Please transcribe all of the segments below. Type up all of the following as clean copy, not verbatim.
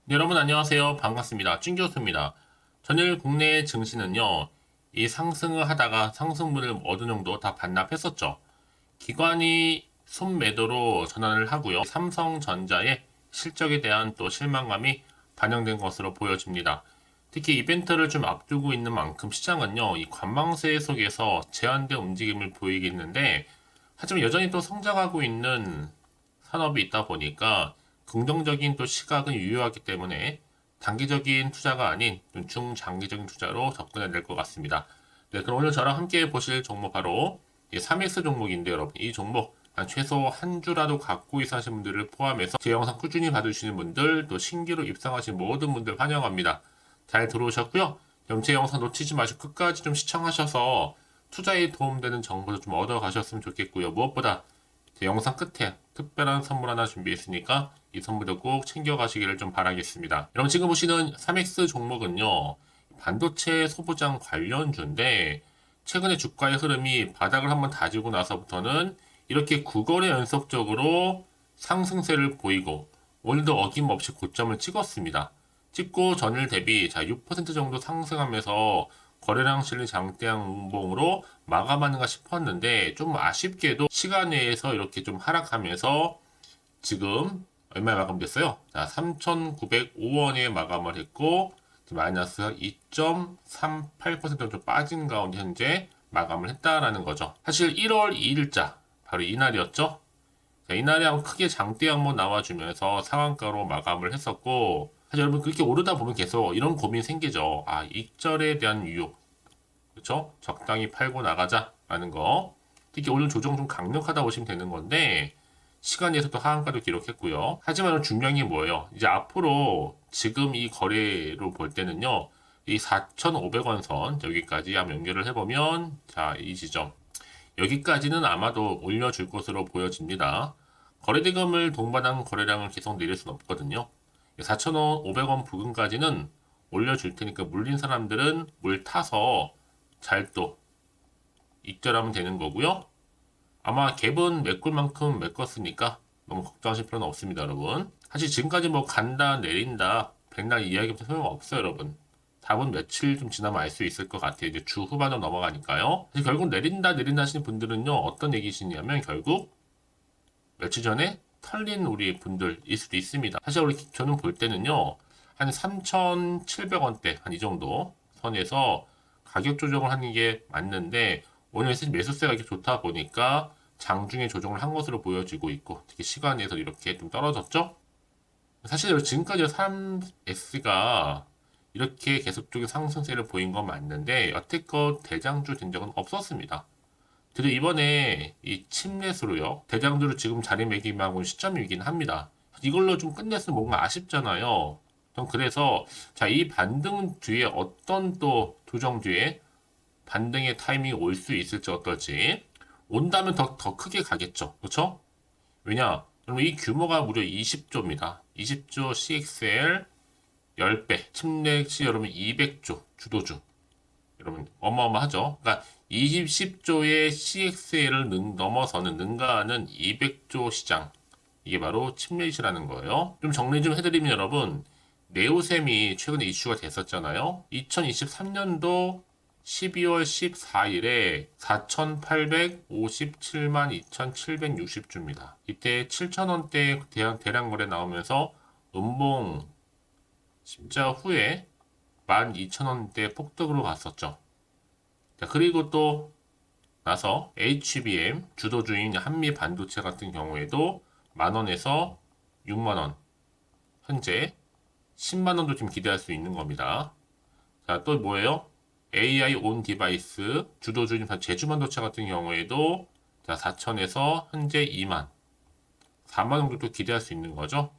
네, 여러분 안녕하세요. 반갑습니다. 찐 교수입니다. 전일 국내 증시는요, 이 상승을 하다가 상승분을 어느 정도 다 반납했었죠. 기관이 순매도로 전환을 하고요. 삼성전자의 실적에 대한 또 실망감이 반영된 것으로 보여집니다. 특히 이벤트를 좀 앞두고 있는 만큼 시장은요, 이 관망세 속에서 제한된 움직임을 보이겠는데, 하지만 여전히 또 성장하고 있는 산업이 있다 보니까 긍정적인 또 시각은 유효하기 때문에 단기적인 투자가 아닌 좀 중장기적인 투자로 접근해야 될 것 같습니다. 네, 그럼 오늘 저랑 함께 보실 종목 바로 3X 종목인데 여러분 이 종목 최소 한 주라도 갖고 있으신 분들을 포함해서 제 영상 꾸준히 봐주시는 분들 또 신규로 입상하신 모든 분들 환영합니다. 잘 들어오셨고요. 그럼 제 영상 놓치지 마시고 끝까지 좀 시청하셔서 투자에 도움되는 정보도 좀 얻어 가셨으면 좋겠고요. 무엇보다 제 영상 끝에 특별한 선물 하나 준비했으니까 이 선물도 꼭 챙겨가시기를 좀 바라겠습니다. 여러분 지금 보시는 3X 종목은요. 반도체 소부장 관련주인데 최근에 주가의 흐름이 바닥을 한번 다지고 나서부터는 이렇게 9거래 연속적으로 상승세를 보이고 오늘도 어김없이 고점을 찍었습니다. 찍고 전일 대비 6% 정도 상승하면서 거래량 실리 장대양 운봉으로 마감하는가 싶었는데 좀 아쉽게도 시간 내에서 이렇게 좀 하락하면서 지금 얼마에 마감됐어요? 3,905원에 마감을 했고 마이너스 2.38% 좀 빠진 가운데 현재 마감을 했다라는 거죠. 사실 1월 2일자 바로 이날이었죠. 이날에 한번 크게 장대 한번 나와주면서 상한가로 마감을 했었고 사실 여러분 그렇게 오르다 보면 계속 이런 고민이 생기죠. 아, 익절에 대한 유혹. 그렇죠? 적당히 팔고 나가자라는 거. 특히 오늘 조정 좀 강력하다 보시면 되는 건데 시간에서도 하한가도 기록했고요. 하지만 중요한 게 뭐예요? 이제 앞으로 지금 이 거래로 볼 때는요. 이 4,500원 선 여기까지 한번 연결을 해보면 이 지점 여기까지는 아마도 올려줄 것으로 보여집니다. 거래대금을 동반한 거래량을 계속 내릴 수는 없거든요. 4,500원 부근까지는 올려줄 테니까 물린 사람들은 물 타서 잘 또 입절하면 되는 거고요. 아마 갭은 메꿀 만큼 메꿨으니까 너무 걱정하실 필요는 없습니다, 여러분. 사실 지금까지 뭐 간다, 내린다, 백날 이야기부터 소용없어요, 여러분. 답은 며칠 좀 지나면 알 수 있을 것 같아요. 이제 주 후반으로 넘어가니까요. 그래서 결국 내린다 하시는 분들은요, 어떤 얘기시냐면 결국 며칠 전에 털린 우리 분들일 수도 있습니다. 사실 우리 저는 볼 때는요, 한 3,700원대, 한 이 정도 선에서 가격 조정을 하는 게 맞는데, 오늘 매수세가 이렇게 좋다 보니까 장중에 조정을 한 것으로 보여지고 있고, 특히 시간에서 이렇게 좀 떨어졌죠? 사실 지금까지 3S가 이렇게 계속적인 상승세를 보인 건 맞는데, 여태껏 대장주 된 적은 없었습니다. 그리고 이번에 이 침례수로요. 대장주로 지금 자리매김하고 있는 시점이긴 합니다. 이걸로 좀 끝냈으면 뭔가 아쉽잖아요. 전 그래서 이 반등 뒤에 어떤 또 조정 뒤에 반등의 타이밍이 올 수 있을지 어떨지 온다면 더 크게 가겠죠. 그렇죠? 왜냐? 여러분 이 규모가 무려 20조입니다. 20조 CXL 10배, 침례 시 여러분 200조 주도주. 여러분 어마어마하죠. 그러니까 20조의 CXL을 넘어서는 능가하는 200조 시장. 이게 바로 침례시라는 거예요. 좀 정리 좀 해드리면 여러분 네오셈이 최근에 이슈가 됐었잖아요. 2023년도 12월 14일에 4,857만 2,760주입니다. 이때 7,000원대 대량 거래 나오면서 음봉 십자 후에 12,000원대 폭등으로 갔었죠. 자, 그리고 또 나서 HBM 주도주인 한미 반도체 같은 경우에도 만원에서 6만원, 현재 10만원도 지금 기대할 수 있는 겁니다. 자, 또 뭐예요? AI 온 디바이스 주도주인 제주 반도체 같은 경우에도 자, 4천에서 현재 2만, 4만 정도 기대할 수 있는 거죠.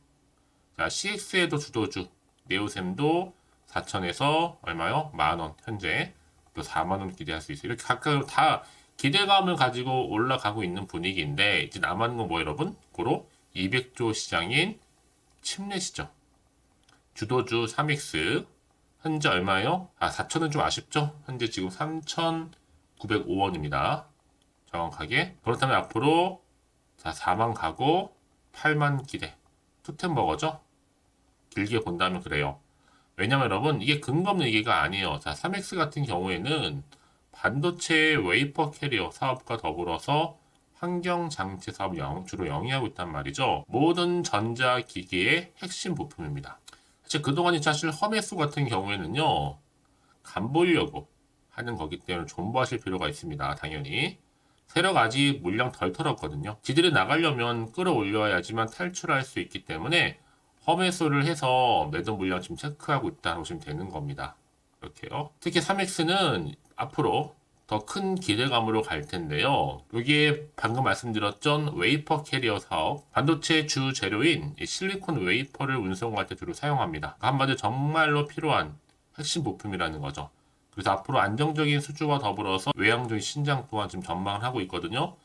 자, CX에도 주도주 네오셈도 4천에서 얼마요? 만원, 현재 또 4만원 기대할 수 있어요. 이렇게 각각 다 기대감을 가지고 올라가고 있는 분위기인데, 이제 남았는 건 뭐 여러분? 고로 200조 시장인 침례 시죠. 주도주 3X. 현재 얼마예요? 4천은 좀 아쉽죠? 현재 지금 3,905원입니다. 정확하게. 그렇다면 앞으로 4만 가고 8만 기대. 투템버거죠? 길게 본다면 그래요. 왜냐면 여러분 이게 근거 없는 얘기가 아니에요. 자, 3X 같은 경우에는 반도체 웨이퍼 캐리어 사업과 더불어서 환경 장치 사업을 주로 영위하고 있단 말이죠. 모든 전자기기의 핵심 부품입니다. 사실 그동안 사실 험해수 같은 경우에는요, 간 보려고 하는 거기 때문에 존버하실 필요가 있습니다. 당연히. 세력 아직 물량 덜 털었거든요. 지들이 나가려면 끌어올려야지만 탈출할 수 있기 때문에 험해수를 해서 매도 물량 지금 체크하고 있다고 보시면 되는 겁니다. 이렇게요. 특히 3X는 앞으로 더 큰 기대감으로 갈 텐데요. 여기에 방금 말씀드렸던 웨이퍼 캐리어 사업, 반도체 주 재료인 실리콘 웨이퍼를 운송할 때 주로 사용합니다. 한마디로 정말로 필요한 핵심 부품이라는 거죠. 그래서 앞으로 안정적인 수주와 더불어서 외향적인 신장 또한 지금 전망을 하고 있거든요.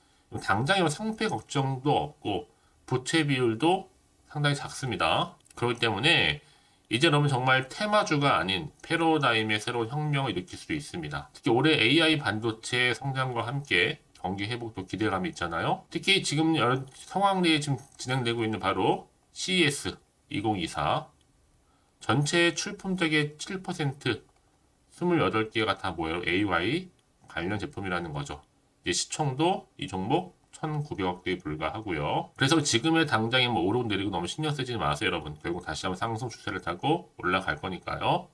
당장에 상패 걱정도 없고 부채 비율도 상당히 작습니다. 그렇기 때문에 이제 여러분 정말 테마주가 아닌 패러다임의 새로운 혁명을 일으킬 수 있습니다. 특히 올해 AI 반도체 성장과 함께 경기 회복도 기대감이 있잖아요. 특히 지금 여러 상황 내에 지금 진행되고 있는 바로 CES 2024 전체 출품작의 7% 28개가 다 뭐예요? AY 관련 제품이라는 거죠. 이제 시총도 이 종목 1,900억대에 불과하고요. 그래서 지금의 당장에 뭐 오르고 내리고 너무 신경 쓰지 마세요, 여러분. 결국 다시 한번 상승 추세를 타고 올라갈 거니까요.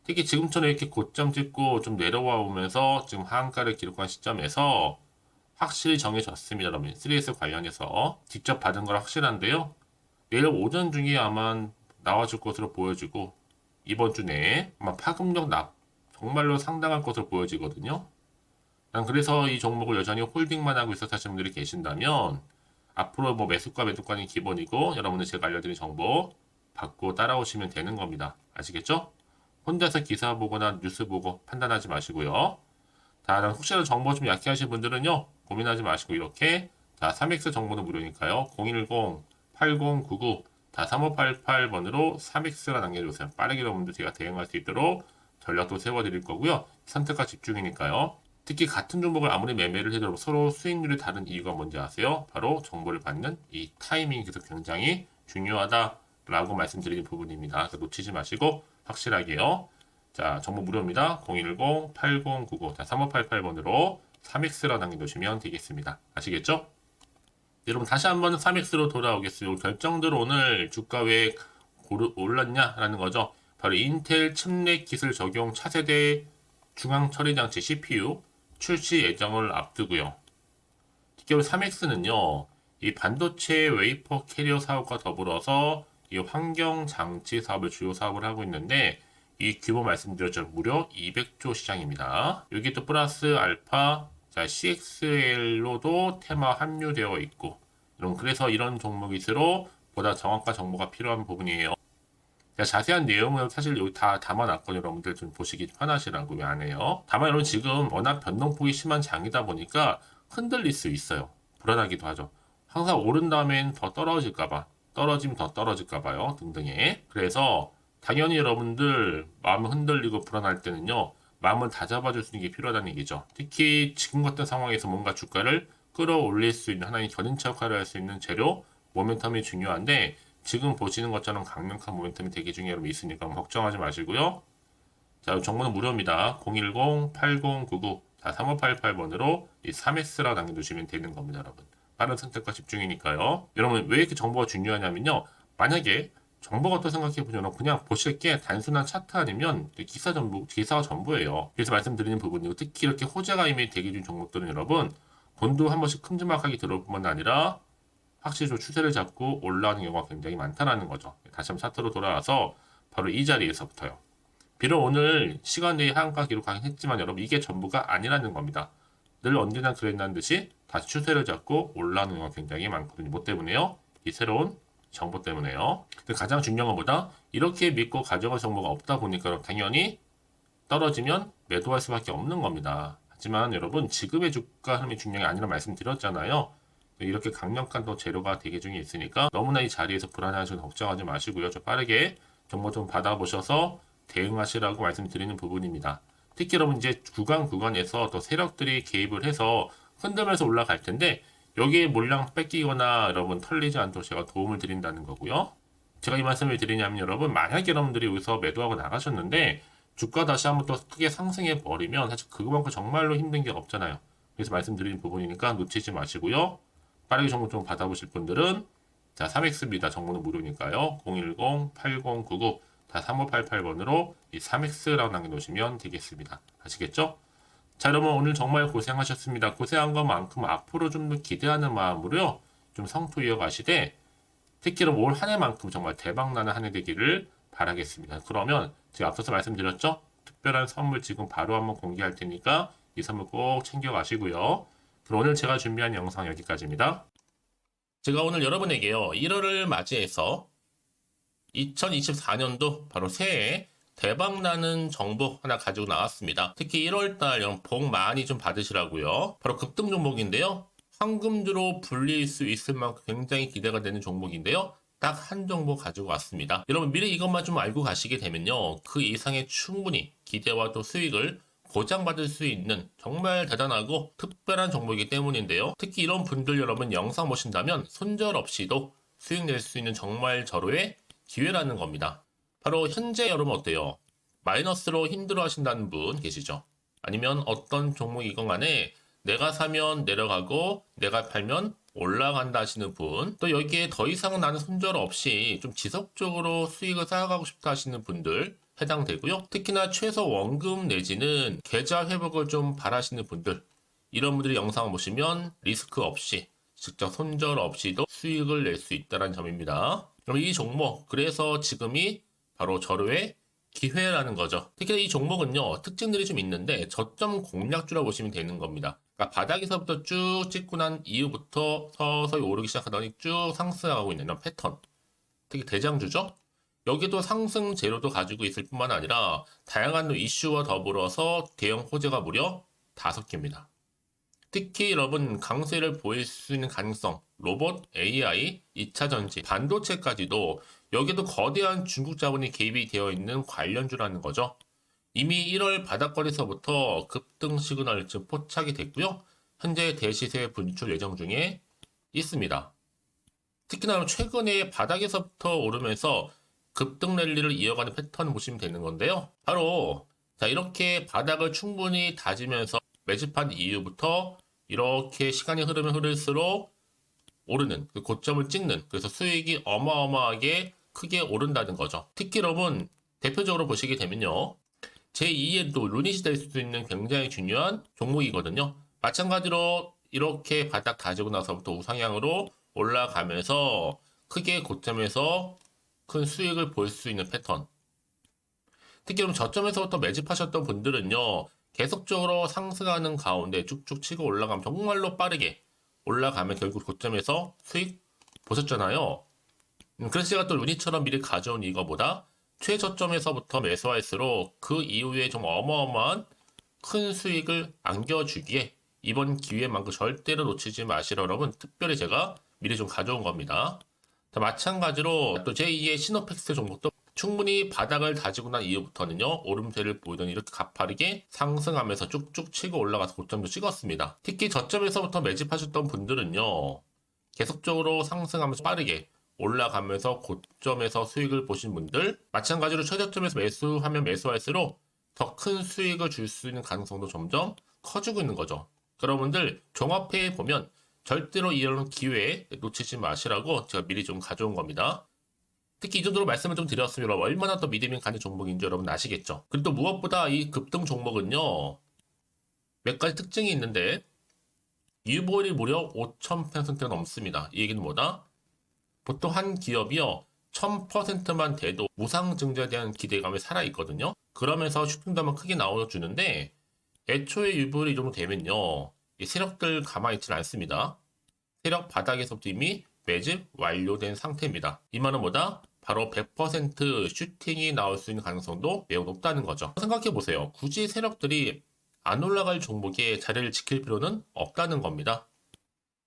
특히 지금처럼 이렇게 고점 찍고 좀 내려와 오면서 지금 하한가를 기록한 시점에서 확실히 정해졌습니다, 여러분. 3S 관련해서 직접 받은 걸 확실한데요. 내일 오전 중에 아마 나와줄 것으로 보여지고 이번 주 내에 아마 파급력 정말로 상당한 것으로 보여지거든요. 난 그래서 이 종목을 여전히 홀딩만 하고 있어 하시는 분들이 계신다면 앞으로 뭐 매수가 매도가는 기본이고 여러분들 제가 알려드린 정보 받고 따라오시면 되는 겁니다. 아시겠죠? 혼자서 기사 보거나 뉴스 보고 판단하지 마시고요. 다음 혹시라도 정보 좀 약해 하신 분들은요 고민하지 마시고 이렇게 자 3X 정보는 무료니까요 010-8099 다 3588번으로 3X가 남겨주세요. 빠르게 여러분들 제가 대응할 수 있도록 전략도 세워드릴 거고요. 선택과 집중이니까요. 특히 같은 종목을 아무리 매매를 해도 서로 수익률이 다른 이유가 뭔지 아세요? 바로 정보를 받는 이 타이밍이 굉장히 중요하다라고 말씀드리는 부분입니다. 그래서 놓치지 마시고 확실하게요. 자, 정보 무료입니다. 010-8099 3588번으로 3X로 남겨두시면 되겠습니다. 아시겠죠? 여러분 다시 한번 3X로 돌아오겠습니다. 결정대로 오늘 주가 왜 올랐냐라는 거죠. 바로 인텔 칩넷 기술 적용 차세대 중앙 처리 장치 CPU 출시 예정을 앞두고요. 특히 3X는요, 이 반도체 웨이퍼 캐리어 사업과 더불어서 이 환경 장치 사업을 주요 사업을 하고 있는데 이 규모 말씀드렸죠. 무려 200조 시장입니다. 여기 또 플러스 알파 자, CXL로도 테마 함유되어 있고 그래서 이런 종목일수록 보다 정확한 정보가 필요한 부분이에요. 자세한 내용은 사실 여기 다 담아놨거든요. 여러분들 좀 보시기 편하시라고 왜 안 해요. 다만 여러분 지금 워낙 변동폭이 심한 장이다 보니까 흔들릴 수 있어요. 불안하기도 하죠. 항상 오른 다음엔 더 떨어질까봐 떨어지면 더 떨어질까봐요. 등등에. 그래서 당연히 여러분들 마음이 흔들리고 불안할 때는요. 마음을 다잡아줄 수 있는 게 필요하다는 얘기죠. 특히 지금 같은 상황에서 뭔가 주가를 끌어올릴 수 있는 하나의 견인차 역할을 할 수 있는 재료 모멘텀이 중요한데 지금 보시는 것처럼 강력한 모멘텀이 대기 중에 여러분 있으니까 걱정하지 마시고요. 자, 정보는 무료입니다. 010-8099 3588번으로 이 3S라고 남겨두시면 되는 겁니다, 여러분. 빠른 선택과 집중이니까요. 여러분 왜 이렇게 정보가 중요하냐면요. 만약에 정보가 또 생각해보면 그냥 보실 게 단순한 차트 아니면 기사가 전부예요. 그래서 말씀드리는 부분이고 특히 이렇게 호재가 이미 대기 중 종목들은 여러분 돈도 한 번씩 큼지막하게 들어올 뿐만 아니라 확실히 좀 추세를 잡고 올라가는 경우가 굉장히 많다는 거죠. 다시 한번 차트로 돌아와서 바로 이 자리에서부터요. 비록 오늘 시간 내에 하한가 기록하긴 했지만 여러분 이게 전부가 아니라는 겁니다. 늘 언제나 그랬다는 듯이 다시 추세를 잡고 올라가는 경우가 굉장히 많거든요. 뭐 때문에요? 이 새로운 정보 때문에요. 근데 가장 중요한 것보다 이렇게 믿고 가져갈 정보가 없다 보니까 당연히 떨어지면 매도할 수밖에 없는 겁니다. 하지만 여러분 지금의 주가 흐름이 중요한 게 아니라 말씀드렸잖아요. 이렇게 강력한 또 재료가 대기 중에 있으니까 너무나 이 자리에서 불안해하시고 걱정하지 마시고요. 좀 빠르게 정보 좀 받아보셔서 대응하시라고 말씀드리는 부분입니다. 특히 여러분 이제 구간에서 또 세력들이 개입을 해서 흔들면서 올라갈 텐데 여기에 물량 뺏기거나 여러분 털리지 않도록 제가 도움을 드린다는 거고요. 제가 이 말씀을 드리냐면 여러분, 만약에 여러분들이 여기서 매도하고 나가셨는데 주가 다시 한번 또 크게 상승해 버리면 사실 그거만큼 정말로 힘든 게 없잖아요. 그래서 말씀드린 부분이니까 놓치지 마시고요. 빠르게 정보 좀 받아보실 분들은 자, 3X입니다. 정보는 무료니까요. 010-8099 다 3588번으로 이 3X라고 남겨놓으시면 되겠습니다. 아시겠죠? 자, 여러분 오늘 정말 고생하셨습니다. 고생한 것만큼 앞으로 좀 더 기대하는 마음으로요. 좀 성토 이어가시되 특히로 올 한 해만큼 정말 대박나는 한 해 되기를 바라겠습니다. 그러면 제가 앞서서 말씀드렸죠? 특별한 선물 지금 바로 한번 공개할 테니까 이 선물 꼭 챙겨가시고요. 그럼 오늘 제가 준비한 영상 여기까지입니다. 제가 오늘 여러분에게요. 1월을 맞이해서 2024년도 바로 새해 대박나는 정보 하나 가지고 나왔습니다. 특히 1월달 복 많이 좀 받으시라고요. 바로 급등 종목인데요. 황금주로 불릴 수 있을 만큼 굉장히 기대가 되는 종목인데요. 딱 한 종목 가지고 왔습니다. 여러분 미리 이것만 좀 알고 가시게 되면요. 그 이상의 충분히 기대와 또 수익을 보장받을 수 있는 정말 대단하고 특별한 종목이기 때문인데요. 특히 이런 분들 여러분 영상 보신다면 손절없이도 수익 낼 수 있는 정말 절호의 기회라는 겁니다. 바로 현재 여러분 어때요? 마이너스로 힘들어 하신다는 분 계시죠? 아니면 어떤 종목이건 간에 내가 사면 내려가고 내가 팔면 올라간다 하시는 분, 또 여기에 더 이상 나는 손절 없이 좀 지속적으로 수익을 쌓아가고 싶다 하시는 분들 해당되고요. 특히나 최소 원금 내지는 계좌 회복을 좀 바라시는 분들, 이런 분들이 영상을 보시면 리스크 없이 직접 손절 없이도 수익을 낼 수 있다는 점입니다. 그럼 이 종목, 그래서 지금이 바로 절호의 기회라는 거죠. 특히 이 종목은요, 특징들이 좀 있는데 저점 공략주라고 보시면 되는 겁니다. 그러니까 바닥에서부터 쭉 찍고 난 이후부터 서서히 오르기 시작하더니 쭉 상승하고 있는 이런 패턴. 특히 대장주죠. 여기도 상승 재료도 가지고 있을 뿐만 아니라 다양한 이슈와 더불어서 대형 호재가 무려 5개입니다. 특히 여러분 강세를 보일 수 있는 가능성, 로봇, AI, 2차 전지, 반도체까지도 여기도 거대한 중국 자본이 개입이 되어 있는 관련주라는 거죠. 이미 1월 바닥거리서부터 급등 시그널 즉 포착이 됐고요. 현재 대시세 분출 예정 중에 있습니다. 특히나 최근에 바닥에서부터 오르면서 급등 랠리를 이어가는 패턴을 보시면 되는 건데요. 바로 자 이렇게 바닥을 충분히 다지면서 매집한 이후부터 이렇게 시간이 흐르면 흐를수록 오르는 그 고점을 찍는, 그래서 수익이 어마어마하게 크게 오른다는 거죠. 특히 여러분 대표적으로 보시게 되면요. 제2의 또 루닛이 될 수도 있는 굉장히 중요한 종목이거든요. 마찬가지로 이렇게 바닥 다지고 나서부터 우상향으로 올라가면서 크게 고점에서 큰 수익을 볼 수 있는 패턴. 특히 그럼 저점에서부터 매집하셨던 분들은요. 계속적으로 상승하는 가운데 쭉쭉 치고 올라가면 정말로 빠르게 올라가면 결국 고점에서 수익 보셨잖아요. 그래서 제가 또 루닛처럼 미리 가져온 이거보다 최저점에서부터 매수할수록 그 이후에 좀 어마어마한 큰 수익을 안겨주기에 이번 기회만큼 절대로 놓치지 마시라 여러분 특별히 제가 미리 좀 가져온 겁니다. 자, 마찬가지로 또 제2의 시노펙스 종목도 충분히 바닥을 다지고 난 이후부터는요 오름세를 보이더니 이렇게 가파르게 상승하면서 쭉쭉 치고 올라가서 고점도 찍었습니다. 특히 저점에서부터 매집하셨던 분들은요 계속적으로 상승하면서 빠르게 올라가면서 고점에서 수익을 보신 분들, 마찬가지로 최저점에서 매수하면 매수할수록 더 큰 수익을 줄 수 있는 가능성도 점점 커지고 있는 거죠. 여러분들 종합해 보면 절대로 이런 기회에 놓치지 마시라고 제가 미리 좀 가져온 겁니다. 특히 이 정도로 말씀을 좀 드렸으면 여러분 얼마나 더 믿음이 가는 종목인지 여러분 아시겠죠? 그리고 또 무엇보다 이 급등 종목은요 몇 가지 특징이 있는데 유보율이 무려 5000%가 넘습니다. 이 얘기는 뭐다? 보통 한 기업이요 1000%만 돼도 무상증자에 대한 기대감이 살아있거든요. 그러면서 슈팅도 한번 크게 나와주는데 애초에 유보율이 이 정도 되면요 이 세력들 가만히 있지는 않습니다. 세력 바닥에서부터 이미 매집 완료된 상태입니다. 이 말은 뭐다? 바로 100% 슈팅이 나올 수 있는 가능성도 매우 높다는 거죠. 생각해보세요. 굳이 세력들이 안 올라갈 종목에 자리를 지킬 필요는 없다는 겁니다.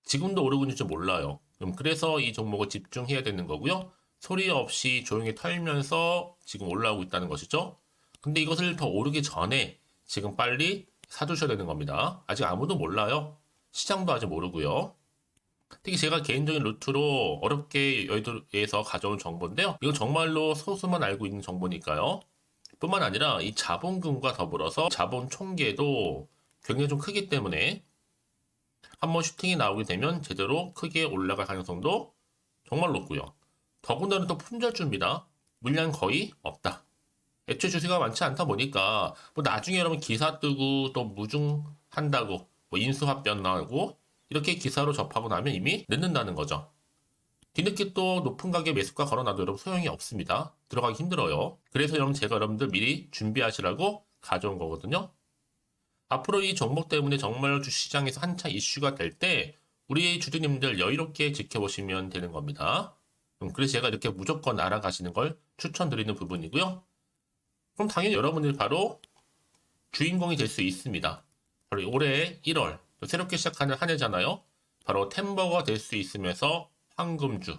지금도 오르고 있는지 몰라요. 그래서 이 종목을 집중해야 되는 거고요. 소리 없이 조용히 털면서 지금 올라오고 있다는 것이죠. 근데 이것을 더 오르기 전에 지금 빨리 사두셔야 되는 겁니다. 아직 아무도 몰라요. 시장도 아직 모르고요. 특히 제가 개인적인 루트로 어렵게 여의도에서 가져온 정보인데요. 이건 정말로 소수만 알고 있는 정보니까요. 뿐만 아니라 이 자본금과 더불어서 자본 총계도 굉장히 좀 크기 때문에 한번 슈팅이 나오게 되면 제대로 크게 올라갈 가능성도 정말 높고요. 더군다나 또 품절주입니다. 물량 거의 없다. 애초에 주세가 많지 않다 보니까 뭐 나중에 여러분 기사 뜨고 또 무중한다고 뭐 인수합병 나고 이렇게 기사로 접하고 나면 이미 늦는다는 거죠. 뒤늦게 또 높은 가격 매수가 걸어놔도 여러분 소용이 없습니다. 들어가기 힘들어요. 그래서 여러분 제가 여러분들 미리 준비하시라고 가져온 거거든요. 앞으로 이 종목 때문에 정말 주시장에서 한창 이슈가 될 때 우리 주주님들 여유롭게 지켜보시면 되는 겁니다. 그래서 제가 이렇게 무조건 알아가시는 걸 추천드리는 부분이고요. 그럼 당연히 여러분들이 바로 주인공이 될 수 있습니다. 바로 올해 1월 새롭게 시작하는 한 해잖아요. 바로 템버가 될 수 있으면서 황금주,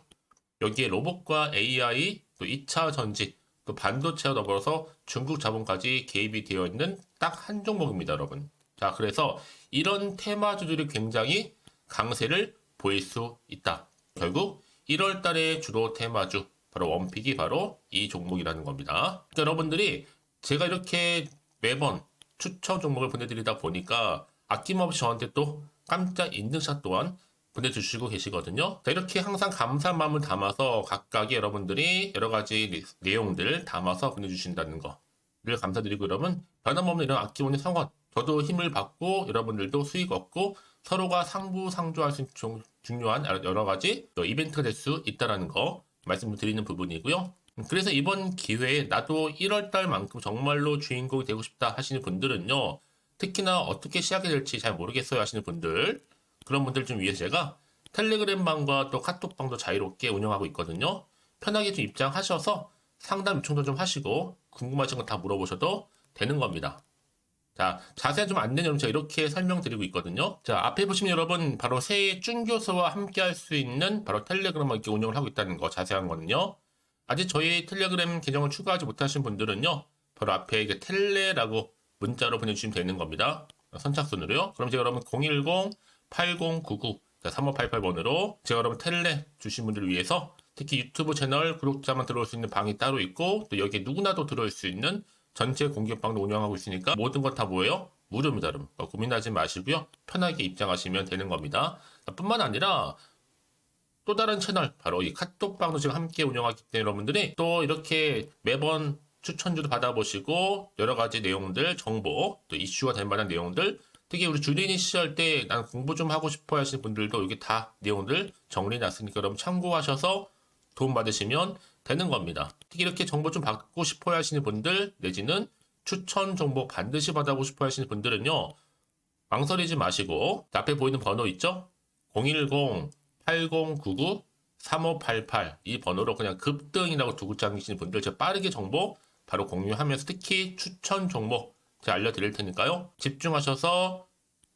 여기에 로봇과 AI, 또 2차 전지, 또 반도체와 더불어서 중국 자본까지 개입이 되어 있는 딱 한 종목입니다, 여러분. 자, 그래서 이런 테마주들이 굉장히 강세를 보일 수 있다. 결국 1월 달에 주로 테마주, 바로 원픽이 바로 이 종목이라는 겁니다. 그러니까 여러분들이 제가 이렇게 매번 추천 종목을 보내드리다 보니까 아낌없이 저한테 또 깜짝 인증샷 또한 보내주시고 계시거든요. 자, 이렇게 항상 감사한 마음을 담아서 각각의 여러분들이 여러 가지 내용들 담아서 보내주신다는 거를 감사드리고, 여러분 변함없는 이런 아낌없는 성원, 저도 힘을 받고 여러분들도 수익 얻고 서로가 상부상조할 수 있는 중요한 여러 가지 이벤트가 될 수 있다는 거 말씀드리는 부분이고요. 그래서 이번 기회에 나도 1월달만큼 정말로 주인공이 되고 싶다 하시는 분들은요, 특히나 어떻게 시작이 될지 잘 모르겠어요 하시는 분들, 그런 분들 좀 위해서 제가 텔레그램 방과 또 카톡방도 자유롭게 운영하고 있거든요. 편하게 좀 입장하셔서 상담 요청도 좀 하시고 궁금하신 거 다 물어보셔도 되는 겁니다. 자, 자세한 좀 안내 내용 제가 이렇게 설명드리고 있거든요. 자, 앞에 보시면 여러분 바로 새해 쭌교수와 함께 할 수 있는 바로 텔레그램을 이렇게 운영을 하고 있다는 거, 자세한 거는요. 아직 저희 텔레그램 계정을 추가하지 못하신 분들은요, 바로 앞에 이게 텔레라고 문자로 보내주시면 되는 겁니다. 선착순으로요. 그럼 제가 여러분 010-8099-3588번으로 제가 여러분 텔레 주신 분들을 위해서 특히 유튜브 채널 구독자만 들어올 수 있는 방이 따로 있고, 또 여기에 누구나도 들어올 수 있는 전체 공개방도 운영하고 있으니까 모든 것 다 뭐예요? 무료입니다, 여러분. 고민하지 마시고요. 편하게 입장하시면 되는 겁니다. 뿐만 아니라 또 다른 채널, 바로 이 카톡방도 지금 함께 운영하기 때문에 여러분들이 또 이렇게 매번 추천주도 받아보시고 여러 가지 내용들, 정보, 또 이슈가 될 만한 내용들, 특히 우리 주린이 시절 때 난 공부 좀 하고 싶어 하시는 분들도 여기 다 내용들 정리해놨으니까 여러분 참고하셔서 도움 받으시면 되는 겁니다. 특히 이렇게 정보 좀 받고 싶어 하시는 분들, 내지는 추천 정보 반드시 받아보고 싶어 하시는 분들은요, 망설이지 마시고 앞에 보이는 번호 있죠? 010-8099-3588 이 번호로 그냥 급등이라고 두고 당기시는 분들 제가 빠르게 정보 바로 공유하면서 특히 추천 종목 제가 알려드릴 테니까요. 집중하셔서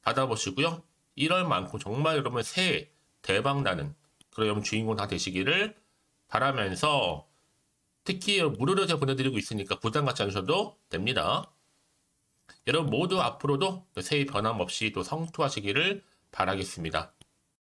받아보시고요. 1월만큼 정말 여러분 새해 대박나는 그런 여러분 주인공 다 되시기를 바라면서, 특히 무료로 제가 보내드리고 있으니까 부담 갖지 않으셔도 됩니다. 여러분 모두 앞으로도 새해 변함없이 또 성투하시기를 바라겠습니다.